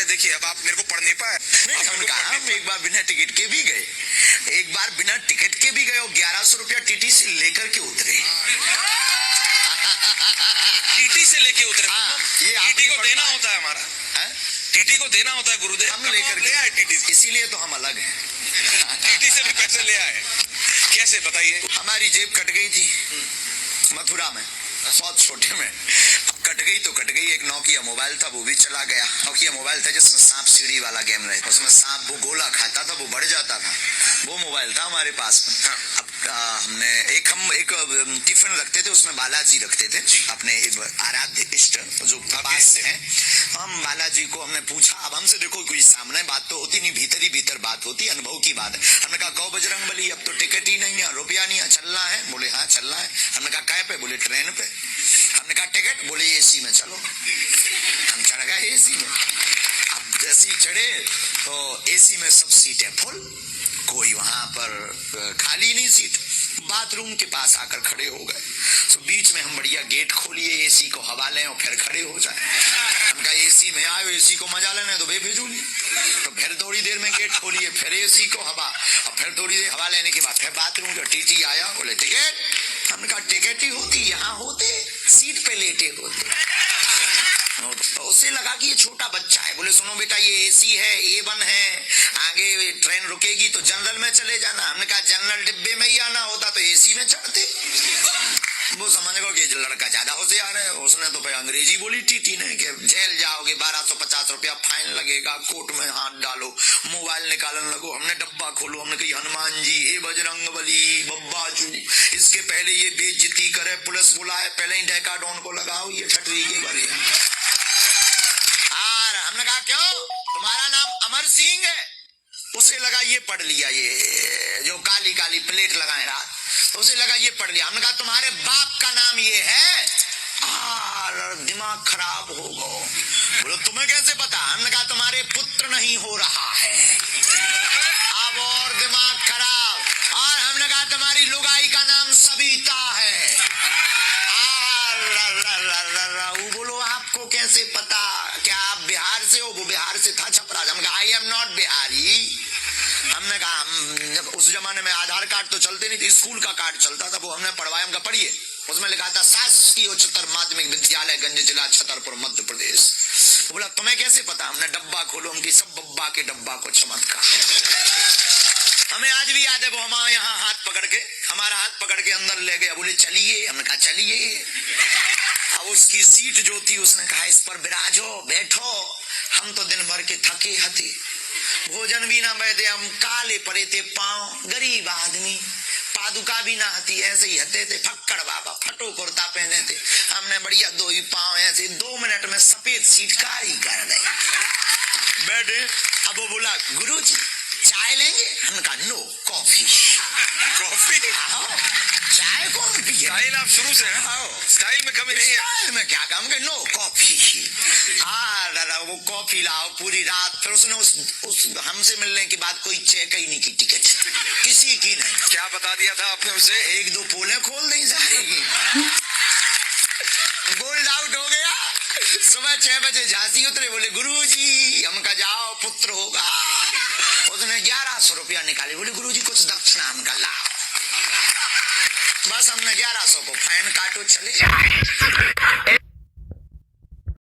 देखिए अब आप मेरे को पढ़ नहीं पाए। हमने कहा हम एक बार बिना टिकट के भी गए, एक बार बिना टिकट के भी गए और 1100 रुपया टीटी से लेकर के उतरे। टीटी से लेके उतरे? हाँ, ये टीटी को देना होता है हमारा, टीटी को देना होता है गुरुदेव। हम लेकर ले आए टीटी से, इसीलिए तो हम अलग हैं। टीटी से भी पैसे ले आए, कैसे बताइए? हमारी जेब कट गई थी मथुरा में, बहुत छोटे में। कट गई तो कट गई, एक नोकिया मोबाइल था वो भी चला गया। नोकिया मोबाइल था जिसमें सांप सीढ़ी वाला गेम रहता, उसमें सांप वो गोला खाता था, वो बढ़ जाता था, वो मोबाइल था हमारे पास। अब हमने एक टिफिन रखते थे, उसमें बालाजी रखते थे, अपने आराध्य इष्ट जो पास हैं। हम बालाजी को हमने पूछा, अब हमसे देखो कोई सामने बात तो होती नहीं, भीतर ही भीतर बात होती, अनुभव की बात है। हमने कहा कहो बजरंग बली अब तो टिकट ही नहीं है, रुपया नहीं है, चलना है? बोले हाँ चलना है। हमने कहा कै पे? बोले ट्रेन पे। हमने कहा टिकट? बोले एसी में चलो। हम चढ़ गए एसी में। अब जैसे ही चढ़े तो एसी में सब सीटें फुल, कोई वहां पर खाली नहीं सीट। बाथरूम के पास आकर खड़े हो गए, तो बीच में हम बढ़िया गेट खोलिए, एसी को हवा लें और फिर खड़े हो जाए। हम कहा एसी में आए, एसी को मजा लेना है तो बेफिजूली। तो फिर थोड़ी देर में गेट खोलिए, फिर एसी को हवा, और फिर थोड़ी देर हवा लेने के बाद फिर बाथरूम का टीटी आया, बोले टिकट। हमने कहा टिकट ही होती, यहाँ होते सीट पे लेटे होते। तो उसे लगा कि ये छोटा बच्चा है। बोले सुनो बेटा ये एसी है, A1 है, आगे ट्रेन रुकेगी तो जनरल में चले जाना। हमने कहा जनरल डिब्बे में ही आना होता तो एसी में चढ़ते। वो समझ गो कि लड़का ज्यादा होशियार है, उसने तो भाई अंग्रेजी बोली टीटी ने कि जेल जाओगे, 1250 रुपया फाइन लगेगा, कोर्ट में हाथ डालो, मोबाइल निकालने लगो। हमने डब्बा खोलो, हमने कही हनुमान जी, हे बजरंग बली, बब्बाजू, इसके पहले ये बेइज्जती करे, पुलिस बुलाए, पहले ही डेकाडोन को लगाओ, ये ठटरी के बारे। हमने कहा क्यों, तुम्हारा नाम अमर सिंह है? उसे लगा ये पढ़ लिया, ये जो काली काली प्लेट लगाए रात, तो उसे लगा ये पढ़ लिया। हमने कहा तुम्हारे बाप का नाम ये है? दिमाग खराब हो गया। बोलो तुम्हें कैसे पता? हमने कहा तुम्हारे पुत्र नहीं हो रहा है। अब और दिमाग खराब। और हमने कहा तुम्हारी लुगाई का नाम सविता है। बोलो आपको कैसे पता? क्या आप बिहार से हो? वो बिहार से था, छपरा। हमने कहा आई एम नॉट बिहारी। हमने कहा उस जमाने में आधार कार्ड तो चलते नहीं थे, स्कूल का कार्ड चलता था, वो हमने पढ़वाया। हमने पढ़िए, उसमें लिखा था शासकीय उच्चतर माध्यमिक विद्यालय गंज जिला छतरपुर मध्य प्रदेश। बोला तुम्हें कैसे पता? हमने डब्बा खोलो, उनकी सब बब्बा के डब्बा को चमत्कार। हमें आज भी याद है, वो हमारे यहाँ हाथ पकड़ के, हमारा हाथ पकड़ के अंदर ले गया, बोले चलिए। हमने कहा चलिए। अब उसकी सीट जो थी उसने कहा इस पर विराजो, बैठो। हम तो दिन भर के थके हथे, भोजन भी ना बैठे, हम काले पड़े थे पांव, गरीब आदमी, पादुका भी ना हती, ऐसे ही हते थे। फक्कड़ बाबा फटो कुर्ता पहने थे, हमने बढ़िया दो ही पांव ऐसे 2 मिनट में सफेद सीट कारी कर दी। बैठे। अब वो बोला गुरुजी चाय लेंगे? हमने कहा नो, कॉफी। कॉफी? चाय कौन पिए? स्टाइल आप शुरू से स्टाइल में कमी नहीं है। स्टाइल में क्या काम के? No coffee. दादा वो कॉफी लाओ पूरी रात। फिर उसने उस हमसे मिलने के बाद कोई चेक ही नहीं की, टिकट किसी की नहीं। क्या बता दिया था आपने उसे? 1-2 पोलें खोल दी जाएगी। बोल्ड आउट हो गया। सुबह 6 बजे झांसी उतरे, बोले गुरुजी हमका जाओ पुत्र होगा। उसने 1100 रुपया निकाले, बोले गुरुजी कुछ दक्षिणा। हमका लाओ। बस हमने 1100 को फाइन काटो चले।